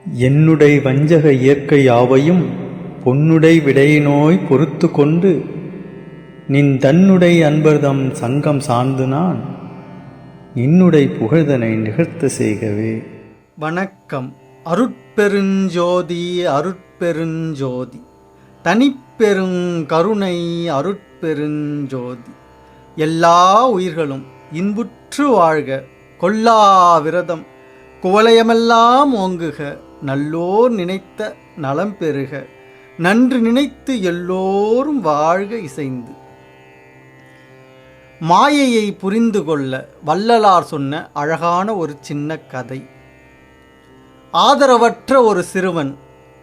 என்னுடை வஞ்சக இயற்கை யாவையும் பொன்னுடை விடையினோய் பொறுத்து கொண்டு நின் தன்னுடை அன்பர்தம் சங்கம் சார்ந்து நான் நின்னுடை புகழ்தனை நிகழ்த்த செய்கவே. வணக்கம். அருட்பெருஞ்சோதி அருட்பெருஞ்சோதி தனிப்பெருங்கருணை அருட்பெருஞ்சோதி. எல்லா உயிர்களும் இன்புற்று வாழ்க, கொல்லா விரதம் குவலயமெல்லாம் ஓங்குக, நல்லோர் நினைத்த நலம் பெறுக, நன்று நினைத்து எல்லோரும் வாழ்க இசைந்து. மாயையை புரிந்து கொள்ள வள்ளலார் சொன்ன அழகான ஒரு சின்ன கதை. ஆதரவற்ற ஒரு சிறுவன்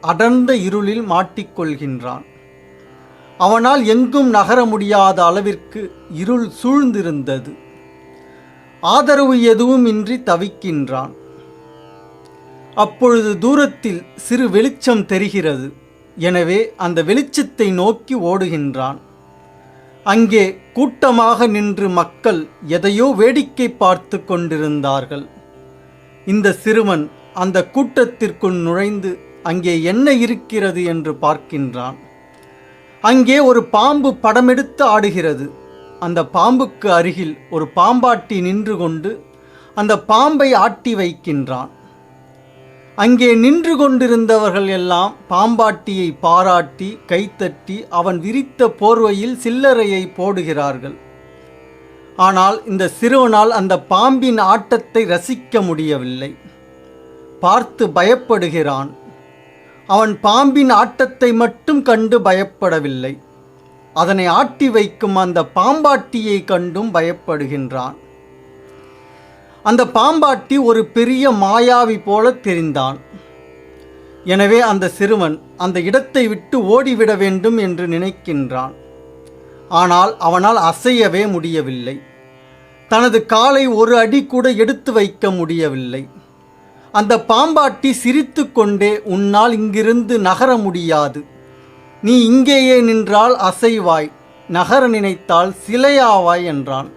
அடர்ந்த இருளில் மாட்டிக்கொள்கின்றான். அவனால் எங்கும் நகர முடியாத அளவிற்கு இருள் சூழ்ந்திருந்தது. ஆதரவு எதுவும் இன்றி தவிக்கின்றான். அப்பொழுது தூரத்தில் சிறு வெளிச்சம் தெரிகிறது. எனவே அந்த வெளிச்சத்தை நோக்கி ஓடுகின்றான். அங்கே கூட்டமாக நின்று மக்கள் எதையோ வேடிக்கை பார்த்து கொண்டிருந்தார்கள். இந்த சிறுவன் அந்த கூட்டத்திற்குள் நுழைந்து அங்கே என்ன இருக்கிறது என்று பார்க்கின்றான். அங்கே ஒரு பாம்பு படமெடுத்து ஆடுகிறது. அந்த பாம்புக்கு அருகில் ஒரு பாம்பாட்டி நின்று கொண்டு அந்த பாம்பை ஆட்டி வைக்கின்றான். அங்கே நின்று கொண்டிருந்தவர்கள் எல்லாம் பாம்பாட்டியை பாராட்டி கைத்தட்டி அவன் விரித்த போர்வையில் சில்லறையை போடுகிறார்கள். ஆனால் இந்த சிறுவனால் அந்த பாம்பின் ஆட்டத்தை ரசிக்க முடியவில்லை. பார்த்து பயப்படுகிறான். அவன் பாம்பின் ஆட்டத்தை மட்டும் கண்டு பயப்படவில்லை, அதனை ஆட்டி வைக்கும் அந்த பாம்பாட்டியை கண்டும் பயப்படுகின்றான். அந்த பாம்பாட்டி ஒரு பெரிய மாயாவி போல தெரிந்தான். எனவே அந்த சிறுவன் அந்த இடத்தை விட்டு ஓடிவிட வேண்டும் என்று நினைக்கின்றான். ஆனால் அவனால் அசையவே முடியவில்லை. தனது காலை ஒரு அடி கூட எடுத்து வைக்க முடியவில்லை. அந்த பாம்பாட்டி சிரித்து கொண்டே, உன்னால் இங்கிருந்து நகர முடியாது, நீ இங்கேயே நின்றால் அசைவாய், நகர நினைத்தால் சிலையாவாய் என்றான்.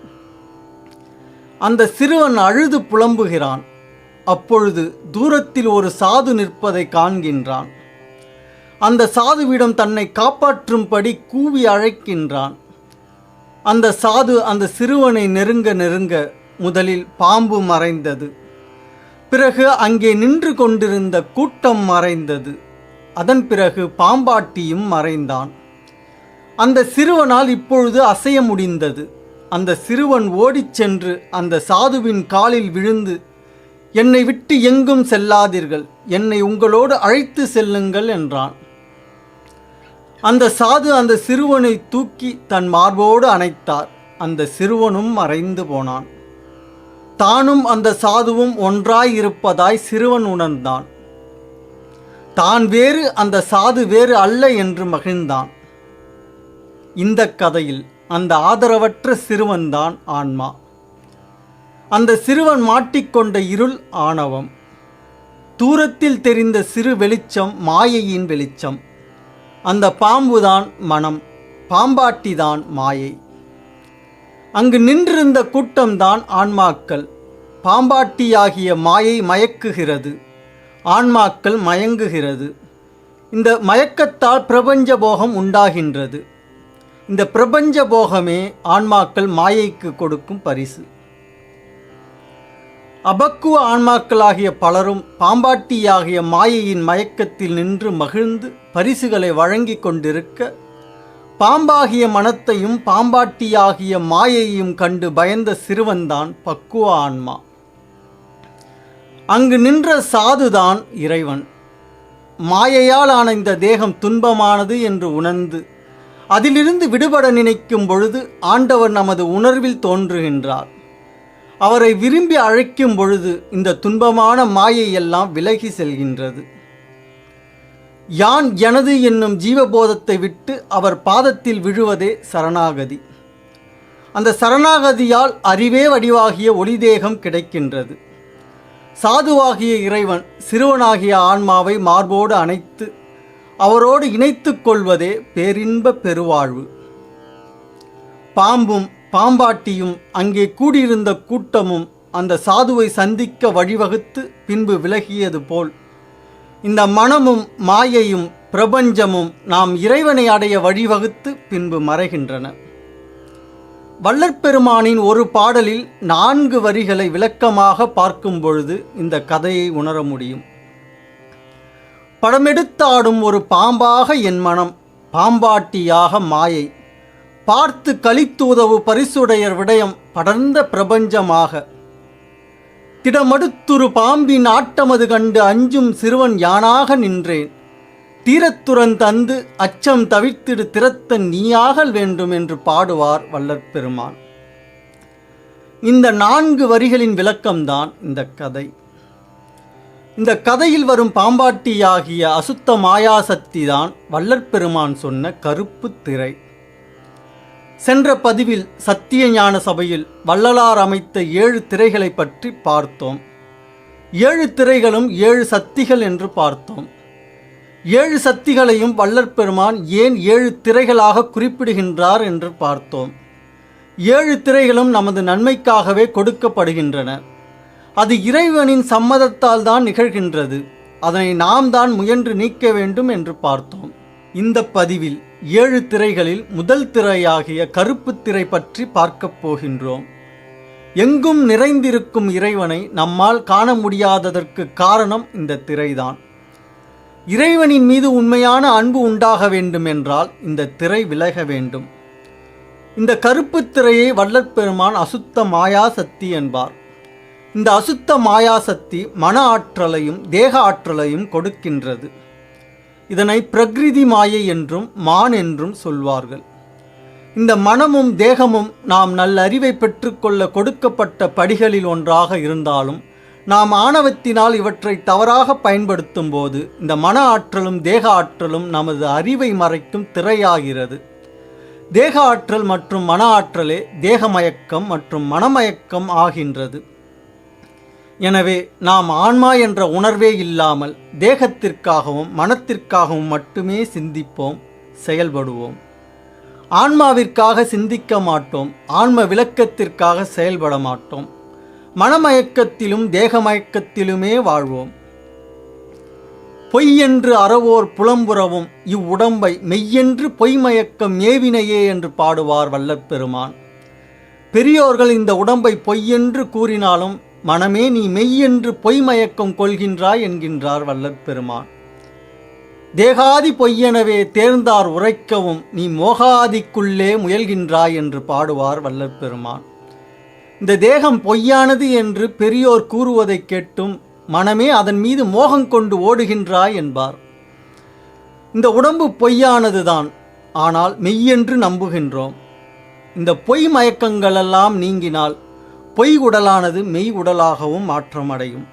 அந்த சிறுவன் அழுது புலம்புகிறான். அப்பொழுது தூரத்தில் ஒரு சாது நிற்பதை காண்கின்றான். அந்த சாதுவிடம் தன்னை காப்பாற்றும்படி கூவி அழைக்கின்றான். அந்த சாது அந்த சிறுவனை நெருங்க நெருங்க முதலில் பாம்பு மறைந்தது. பிறகு அங்கே நின்று கொண்டிருந்த கூட்டம் மறைந்தது. அதன் பிறகு பாம்பாட்டியும் மறைந்தான். அந்த சிறுவனால் இப்பொழுது அசைய முடிந்தது. அந்த சிறுவன் ஓடிச் சென்று அந்த சாதுவின் காலில் விழுந்து, என்னை விட்டு எங்கும் செல்லாதீர்கள், என்னை உங்களோடு அழைத்து செல்லுங்கள் என்றான். அந்த சாது அந்த சிறுவனை தூக்கி தன் மார்போடு அணைத்தார். அந்த சிறுவனும் மறைந்து போனான். தானும் அந்த சாதுவும் ஒன்றாய் இருப்பதாய் சிறுவன் உணர்ந்தான். தான் வேறு, அந்த சாது வேறு அல்ல என்று மகிழ்ந்தான். இந்த கதையில் அந்த ஆதரவற்ற சிறுவன்தான் ஆன்மா. அந்த சிறுவன் மாட்டிக்கொண்ட இருள் ஆணவம். தூரத்தில் தெரிந்த சிறு வெளிச்சம் மாயையின் வெளிச்சம். அந்த பாம்புதான் மனம், பாம்பாட்டிதான் மாயை. அங்கு நின்றிருந்த கூட்டம்தான் ஆன்மாக்கள். பாம்பாட்டியாகிய மாயை மயக்குகிறது, ஆன்மாக்கள் மயங்குகிறது. இந்த மயக்கத்தால் பிரபஞ்ச போகம் உண்டாகின்றது. இந்த பிரபஞ்ச போகமே ஆன்மாக்கள் மாயைக்கு கொடுக்கும் பரிசு. அபக்குவ ஆன்மாக்களாகிய பலரும் பாம்பாட்டியாகிய மாயையின் மயக்கத்தில் நின்று மகிழ்ந்து பரிசுகளை வழங்கி கொண்டிருக்க, பாம்பாகிய மனத்தையும் பாம்பாட்டியாகிய மாயையும் கண்டு பயந்த சிறுவன்தான் பக்குவ ஆன்மா. அங்கு நின்ற சாதுதான் இறைவன். மாயையால் ஆன இந்த தேகம் துன்பமானது என்று உணர்ந்து அதிலிருந்து விடுபட நினைக்கும் பொழுது ஆண்டவர் நமது உணர்வில் தோன்றுகின்றார். அவரை விரும்பி அழைக்கும் பொழுது இந்த துன்பமான மாயை எல்லாம் விலகி செல்கின்றது. யான் எனது என்னும் ஜீவபோதத்தை விட்டு அவர் பாதத்தில் விழுவதே சரணாகதி. அந்த சரணாகதியால் அறிவே வடிவாகிய ஒளிதேகம் கிடைக்கின்றது. சாதுவாகிய இறைவன் சிறுவனாகிய ஆன்மாவை மார்போடு அணைத்து அவரோடு இணைத்து கொள்வதே பேரின்ப பெருவாழ்வு. பாம்பும் பாம்பாட்டியும் அங்கே கூடியிருந்த கூட்டமும் அந்த சாதுவை சந்திக்க வழிவகுத்து பின்பு விலகியது போல் இந்த மனமும் மாயையும் பிரபஞ்சமும் நாம் இறைவனை அடைய வழிவகுத்து பின்பு மறைகின்றன. வள்ளற்பெருமானின் ஒரு பாடலில் 4 வரிகளை விளக்கமாக பார்க்கும் பொழுது இந்த கதையை உணர முடியும். படமெடுத்தாடும் ஒரு பாம்பாக என் மனம், பாம்பாட்டியாக மாயை, பார்த்து கலித்துதவு பரிசுடையர் விடயம் படர்ந்த பிரபஞ்சமாக, திடமடுத்துரு பாம்பின் ஆட்டமது கண்டு அஞ்சும் சிறுவன் யானாக நின்றேன், தீரத்துறன் தந்து அச்சம் தவிர்த்திடு திறத்தன் நீயாகல் வேண்டும் என்று பாடுவார் வள்ளற்பெருமான். இந்த 4 வரிகளின் விளக்கம்தான் இந்த கதை. இந்த கதையில் வரும் பாம்பாட்டியாகிய அசுத்த மாயாசக்தி தான் வள்ளற்பெருமான் சொன்ன கருப்பு திரை. சென்ற பதிவில் சத்திய ஞான சபையில் வள்ளலார் அமைத்த 7 திரைகளை பற்றி பார்த்தோம். 7 திரைகளும் 7 சக்திகள் என்று பார்த்தோம். 7 சக்திகளையும் வள்ளற்பெருமான் ஏன் 7 திரைகளாக குறிப்பிடுகின்றார் என்று பார்த்தோம். 7 திரைகளும் நமது நன்மைக்காகவே கொடுக்கப்படுகின்றன. அது இறைவனின் சம்மதத்தால் தான் நிகழ்கின்றது. அதனை நாம் தான் முயன்று நீக்க வேண்டும் என்று பார்த்தோம். இந்த பதிவில் 7 திரைகளில் முதல் திரையாகிய கருப்பு திரை பற்றி பார்க்கப் போகின்றோம். எங்கும் நிறைந்திருக்கும் இறைவனை நம்மால் காண முடியாததற்கு காரணம் இந்த திரைதான். இறைவனின் மீது உண்மையான அன்பு உண்டாக வேண்டும் என்றால் இந்த திரை விலக வேண்டும். இந்த கருப்பு திரையை வள்ளற்பெருமான் அசுத்த மாயாசக்தி என்பார். இந்த அசுத்த மாயாசக்தி மன ஆற்றலையும் தேக ஆற்றலையும் கொடுக்கின்றது. இதனை பிரகிருதி மாயை என்றும் மான் என்றும் சொல்வார்கள். இந்த மனமும் தேகமும் நாம் நல்ல அறிவை பெற்றுக்கொள்ள கொடுக்கப்பட்ட படிகளில் ஒன்றாக இருந்தாலும் நாம் ஆணவத்தினால் இவற்றை தவறாக பயன்படுத்தும் போது இந்த மன ஆற்றலும் தேக ஆற்றலும் நமது அறிவை மறைக்கும் திரையாகிறது. தேக ஆற்றல் மற்றும் மன ஆற்றலே தேகமயக்கம் மற்றும் மனமயக்கம் ஆகின்றது. எனவே நாம் ஆன்மா என்ற உணர்வே இல்லாமல் தேகத்திற்காகவும் மனத்திற்காகவும் மட்டுமே சிந்திப்போம், செயல்படுவோம். ஆன்மாவிற்காக சிந்திக்க மாட்டோம், ஆன்ம விளக்கத்திற்காக செயல்பட மாட்டோம். மனமயக்கத்திலும் தேகமயக்கத்திலுமே வாழ்வோம். பொய்யென்று அறவோர் புலம்புறவும் இவ்வுடம்பை மெய்யென்று பொய்மயக்கம் மேவினையே என்று பாடுவார் வள்ளற்பெருமான். பெரியோர்கள் இந்த உடம்பை பொய்யென்று கூறினாலும் மனமே நீ மெய்யென்று பொய்மயக்கம் கொள்கின்றாய் என்கின்றார் வள்ளற்பெருமான். தேகாதி பொய்யெனவே தேர்ந்தார் உரைக்கவும் நீ மோகாதிக்குள்ளே முயல்கின்றாய் என்று பாடுவார் வள்ளற்பெருமான். இந்த தேகம் பொய்யானது என்று பெரியோர் கூறுவதை கேட்டும் மனமே அதன் மீது மோகம் கொண்டு ஓடுகின்றாய் என்பார். இந்த உடம்பு பொய்யானதுதான், ஆனால் மெய்யென்று நம்புகின்றோம். இந்த பொய் மயக்கங்களெல்லாம் நீங்கினால் பொய் உடலானது மெய் உடலாகவும் மாற்றமடையும்.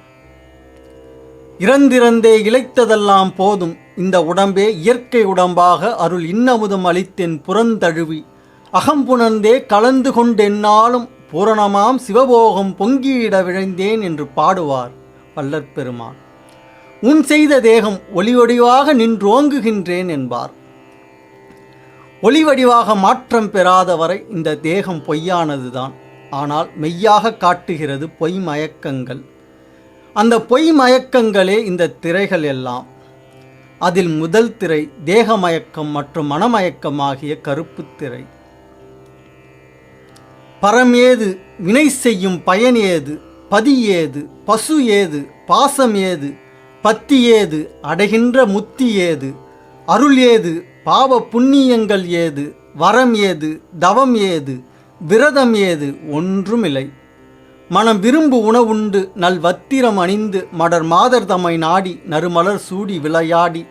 இறந்திறந்தே இழைத்ததெல்லாம் போதும், இந்த உடம்பே இயற்கை உடம்பாக அருள் இன்னமுதம் அளித்தென் புறந்தழுவி அகம்புணர்ந்தே கலந்து கொண்டென்னாலும் பூரணமாம் சிவபோகம் பொங்கியிட விழைந்தேன் என்று பாடுவார் வள்ளற்பெருமான். உன் செய்த தேகம் ஒளிவடிவாக நின்றோங்குகின்றேன் என்பார். ஒளிவடிவாக மாற்றம் பெறாத வரை இந்த தேகம் பொய்யானதுதான், ஆனால் மெய்யாக காட்டுகிறது பொய் மயக்கங்கள். அந்த பொய் மயக்கங்களே இந்த திரைகள் எல்லாம். அதில் முதல் திரை தேகமயக்கம் மற்றும் மனமயக்கம் ஆகிய கருப்பு திரை. பரம் ஏது, வினை செய்யும் பயன் ஏது, பதி ஏது, பசு ஏது, பாசம் ஏது, பத்தி ஏது, அடைகின்ற முத்தி ஏது, அருள் ஏது, பாவ புண்ணியங்கள் ஏது, வரம் ஏது, தவம் ஏது, விரதம் ஏது, ஒன்றுமில்லை. மனம் விரும்பு உணவுண்டு நல் வத்திரம் அணிந்து மடர் மாதர் தம்மை நாடி நறுமலர் சூடி விளையாடி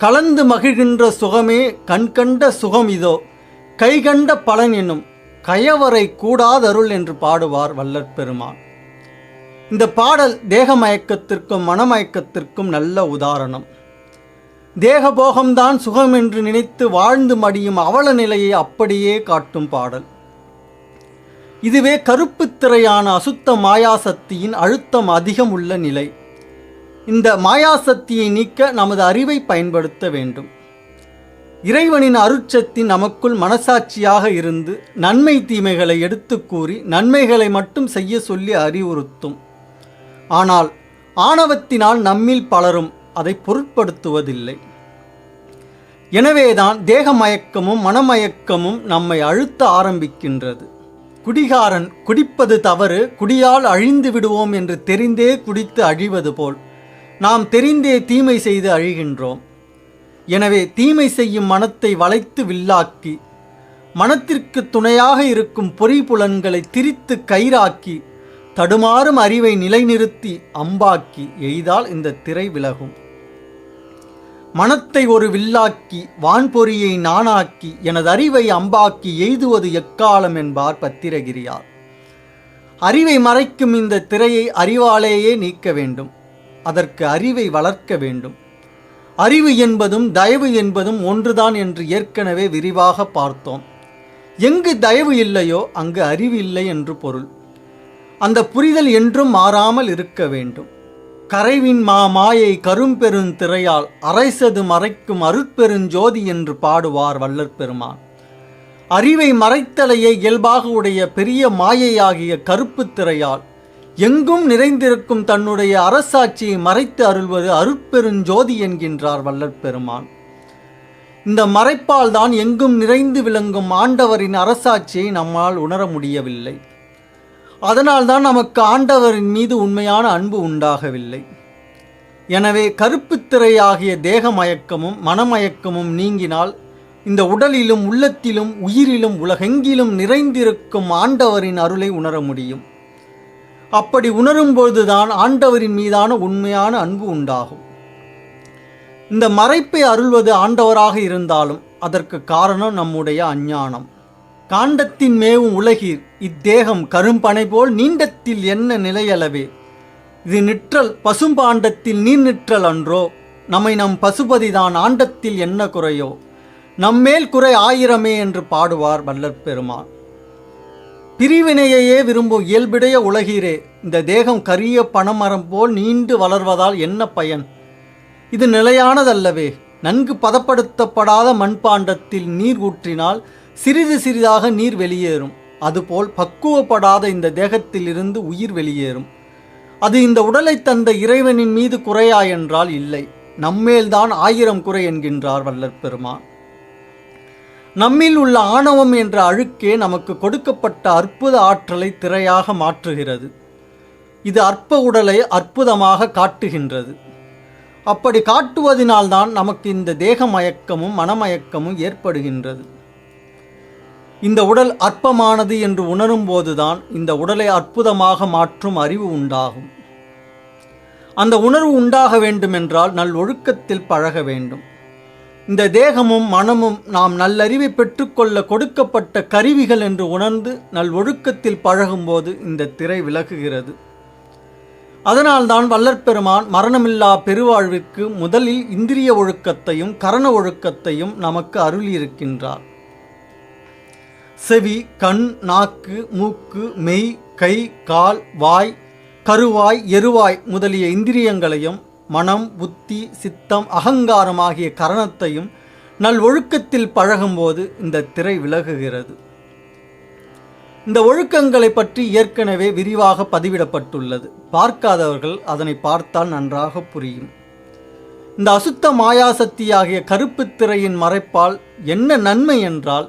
கலந்து மகிழ்கின்ற சுகமே கண்கண்ட சுகம் இதோ கைகண்ட பலன் என்னும் கயவரை கூடாதருள் என்று பாடுவார் வள்ளற்பெருமான். இந்த பாடல் தேகமயக்கத்திற்கும் மனமயக்கத்திற்கும் நல்ல உதாரணம். தேகபோகம்தான் சுகம் என்று நினைத்து வாழ்ந்து மடியும் அவல நிலையை அப்படியே காட்டும் பாடல். இதுவே கருப்பு திரையான அசுத்த மாயாசக்தியின் அழுத்தம் அதிகம் உள்ள நிலை. இந்த மாயாசக்தியை நீக்க நமது அறிவை பயன்படுத்த வேண்டும். இறைவனின் அருட்சக்தி நமக்குள் மனசாட்சியாக இருந்து நன்மை தீமைகளை எடுத்து கூறி நன்மைகளை மட்டும் செய்ய சொல்லி அறிவுறுத்தும். ஆனால் ஆணவத்தினால் நம்மில் பலரும் அதை பொருட்படுத்துவதில்லை. எனவேதான் தேகமயக்கமும் மனமயக்கமும் நம்மை அழுத்த ஆரம்பிக்கின்றது. குடிகாரன் குடிப்பது தவறு, குடியால் அழிந்து விடுவோம் என்று தெரிந்தே குடித்து அழிவது போல் நாம் தெரிந்தே தீமை செய்து அழிகின்றோம். எனவே தீமை செய்யும் மனத்தை வளைத்து வில்லாக்கி, மனத்திற்கு துணையாக இருக்கும் பொறிபுலன்களை திரித்து கயிறாக்கி, தடுமாறும் அறிவை நிலைநிறுத்தி அம்பாக்கி எய்தால் இந்த திரை விலகும். மனத்தை ஒரு வில்லாக்கி, வான்பொறியை நானாக்கி, எனது அறிவை அம்பாக்கி எய்துவது எக்காலம் என்பார் பத்திரகிரியார். அறிவை மறைக்கும் இந்த திரையை அறிவாலேயே நீக்க வேண்டும். அதற்கு அறிவை வளர்க்க வேண்டும். அறிவு என்பதும் தயவு என்பதும் ஒன்றுதான் என்று ஏற்கனவே விரிவாக பார்த்தோம். எங்கு தயவு இல்லையோ அங்கு அறிவு இல்லை என்று பொருள். அந்த புரிதல் என்றும் மாறாமல் இருக்க வேண்டும். கரைவின் மாயை கரும்பெருந்திரையால் அரைசது மறைக்கும் அருட்பெருஞ்சோதி என்று பாடுவார் வள்ளற் பெருமான். அறிவை மறைத்தலையை இயல்பாக உடைய பெரிய மாயையாகிய கருப்பு திரையால் எங்கும் நிறைந்திருக்கும் தன்னுடைய அரசாட்சியை மறைத்து அருள்வது அருட்பெருஞ்சோதி என்கின்றார் வள்ளற் பெருமான். இந்த மறைப்பால் தான் எங்கும் நிறைந்து விளங்கும் ஆண்டவரின் அரசாட்சியை நம்மால் உணர முடியவில்லை. அதனால்தான் நமக்கு ஆண்டவரின் மீது உண்மையான அன்பு உண்டாகவில்லை. எனவே கருப்பு திரையாகிய தேகமயக்கமும் மனமயக்கமும் நீங்கினால் இந்த உடலிலும் உள்ளத்திலும் உயிரிலும் உலகெங்கிலும் நிறைந்திருக்கும் ஆண்டவரின் அருளை உணர முடியும். அப்படி உணரும்போதுதான் ஆண்டவரின் மீதான உண்மையான அன்பு உண்டாகும். இந்த மறைப்பை அருள்வது ஆண்டவராக இருந்தாலும் அதற்கு காரணம் நம்முடைய அஞ்ஞானம். காண்டத்தின் மேவும் உலகீர் இத்தேகம் கரும்பனை போல் நீண்டத்தில் என்ன நிலையளவே, இது நிற்றல் பசும்பாண்டத்தில் நீர் நிற்றல் அன்றோ, நம்மை நம் பசுபதிதான் ஆண்டத்தில் என்ன குறையோ, நம்மேல் குறை ஆயிரமே என்று பாடுவார் வள்ளற் பெருமான். பிரிவினையையே விரும்பும் இயல்பிடைய உலகீரே, இந்த தேகம் கரிய பனைமரம் போல் நீண்டு வளர்வதால் என்ன பயன்? இது நிலையானதல்லவே. நன்கு பதப்படுத்தப்படாத மண்பாண்டத்தில் நீர் ஊற்றினால் சிறிது சிறிதாக நீர் வெளியேறும். அதுபோல் பக்குவப்படாத இந்த தேகத்திலிருந்து உயிர் வெளியேறும். அது இந்த உடலை தந்த இறைவனின் மீது குறையா என்றால் இல்லை, நம்மேல்தான் 1000 குறை என்கின்றார் வள்ளற் பெருமான். நம்மில் உள்ள ஆணவம் என்ற அழுக்கே நமக்கு கொடுக்கப்பட்ட அற்புத ஆற்றலை திரையாக மாற்றுகிறது. இது அற்ப உடலை அற்புதமாக காட்டுகின்றது. அப்படி காட்டுவதனால்தான் நமக்கு இந்த தேகமயக்கமும் மனமயக்கமும் ஏற்படுகின்றது. இந்த உடல் அற்பமானது என்று உணரும் போதுதான் இந்த உடலை அற்புதமாக மாற்றும் அறிவு உண்டாகும். அந்த உணர்வு உண்டாக வேண்டுமென்றால் நல் ஒழுக்கத்தில் பழக வேண்டும். இந்த தேகமும் மனமும் நாம் நல்லறிவை பெற்றுக்கொள்ள கொடுக்கப்பட்ட கருவிகள் என்று உணர்ந்து நல் ஒழுக்கத்தில் பழகும்போது இந்த திரை விலகுகிறது. அதனால்தான் வள்ளற் பெருமான் மரணமில்லா பெருவாழ்விற்கு முதலில் இந்திரிய ஒழுக்கத்தையும் கரண ஒழுக்கத்தையும் நமக்கு அருளியிருக்கின்றார். செவி, கண், நாக்கு, மூக்கு, மெய், கை, கால், வாய், கருவாய், எருவாய் முதலிய இந்திரியங்களையும் மனம், புத்தி, சித்தம், அகங்காரம் ஆகிய கரணத்தையும் நல் ஒழுக்கத்தில் பழகும்போது இந்த திரை விலகுகிறது. இந்த ஒழுக்கங்களை பற்றி ஏற்கனவே விரிவாக பதிவிடப்பட்டுள்ளது. பார்க்காதவர்கள் அதனை பார்த்தால் நன்றாக புரியும். இந்த அசுத்த மாயாசக்தியாகிய கருப்பு திரையின் மறைப்பால் என்ன நன்மை என்றால்,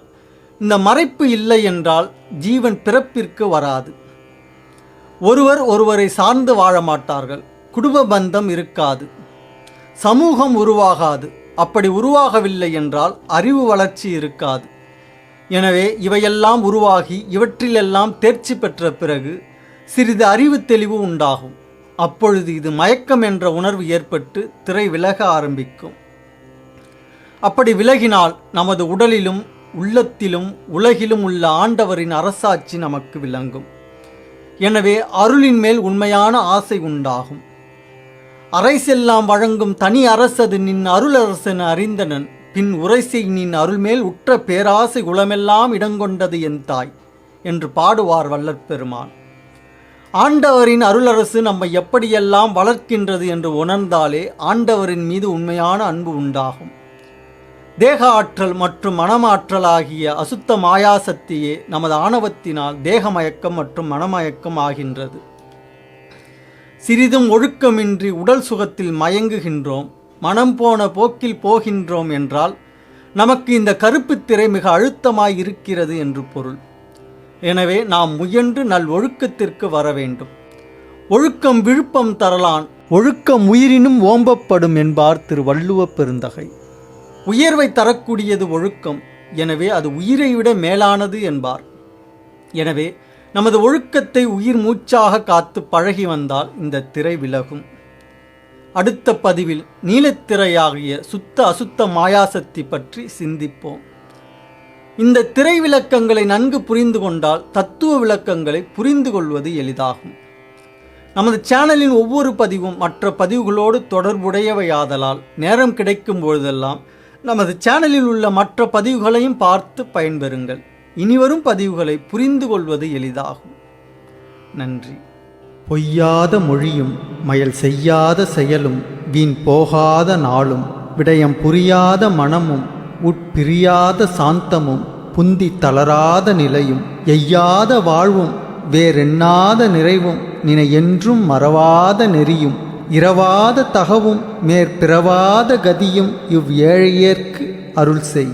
இந்த மறைப்பு இல்லை என்றால் ஜீவன் பிறப்பிற்கு வராது. ஒருவர் ஒருவரை சார்ந்து வாழ மாட்டார்கள். குடும்ப பந்தம் இருக்காது. சமூகம் உருவாகாது. அப்படி உருவாகவில்லை என்றால் அறிவு வளர்ச்சி இருக்காது. எனவே இவையெல்லாம் உருவாகி இவற்றிலெல்லாம் தேர்ச்சி பெற்ற பிறகு சிறிது அறிவு தெளிவு உண்டாகும். அப்பொழுது இது மயக்கம் என்ற உணர்வு ஏற்பட்டு திரை விலக ஆரம்பிக்கும். அப்படி விலகினால் நமது உடலிலும் உள்ளத்திலும் உலகிலும் உள்ள ஆண்டவரின் அரசாட்சி நமக்கு விளங்கும். எனவே அருளின் மேல் உண்மையான ஆசை உண்டாகும். அரைசெல்லாம் வழங்கும் தனி அரசது நின் அருளரசன் அறிந்தனன், பின் உரைசை நின் அருள்மேல் உற்ற பேராசை குலமெல்லாம் இடங்கொண்டது என் தாய் என்று பாடுவார் வள்ளற் பெருமான். ஆண்டவரின் அருளரசு நம்மை எப்படியெல்லாம் வளர்க்கின்றது என்று உணர்ந்தாலே ஆண்டவரின் மீது உண்மையான அன்பு உண்டாகும். தேக ஆற்றல் மற்றும் மனமாற்றல் ஆகிய அசுத்த மாயாசக்தியே நமது ஆணவத்தினால் தேகமயக்கம் மற்றும் மனமயக்கம் ஆகின்றது. சிறிதும் ஒழுக்கமின்றி உடல் சுகத்தில் மயங்குகின்றோம், மனம் போன போக்கில் போகின்றோம் என்றால் நமக்கு இந்த கருப்புத் திரை மிக அழுத்தமாய் இருக்கிறது என்று பொருள். எனவே நாம் முயன்று நல் ஒழுக்கத்திற்கு வர வேண்டும். ஒழுக்கம் விழுப்பம் தரலான், ஒழுக்கம் உயிரினும் ஓம்பப்படும் என்பார் திரு வள்ளுவப் பெருந்தகை. உயர்வை தரக்கூடியது ஒழுக்கம், எனவே அது உயிரை விட மேலானது என்பார். எனவே நமது ஒழுக்கத்தை உயிர் மூச்சாக காத்து பழகி வந்தால் இந்த திரை விலகும். அடுத்த பதிவில் நீலத்திரையாகிய சுத்த அசுத்த மாயாசக்தி பற்றி சிந்திப்போம். இந்த திரை விளக்கங்களை நன்கு புரிந்து கொண்டால் தத்துவ விளக்கங்களை புரிந்து கொள்வது எளிதாகும். நமது சேனலின் ஒவ்வொரு பதிவும் மற்ற பதிவுகளோடு தொடர்புடையவையாதலால் நேரம் கிடைக்கும் பொழுதெல்லாம் நமது சேனலில் உள்ள மற்ற பதிவுகளையும் பார்த்து பயன்பெறுங்கள். இனிவரும் பதிவுகளை புரிந்து கொள்வது எளிதாகும். நன்றி. பொய்யாத மொழியும் மயல் செய்யாத செயலும் வீண் போகாத நாளும் விடயம் புரியாத மனமும் உட்பிரியாத சாந்தமும் புந்தி தளராத நிலையும் எய்யாத வாழ்வும் வேறெண்ணாத நிறைவும் நினை என்றும் மறவாத நெறியும் இரவாத தகவும் மேற்பிறவாத கதியும் இவ் ஏழையேற்கு அருள் செய்.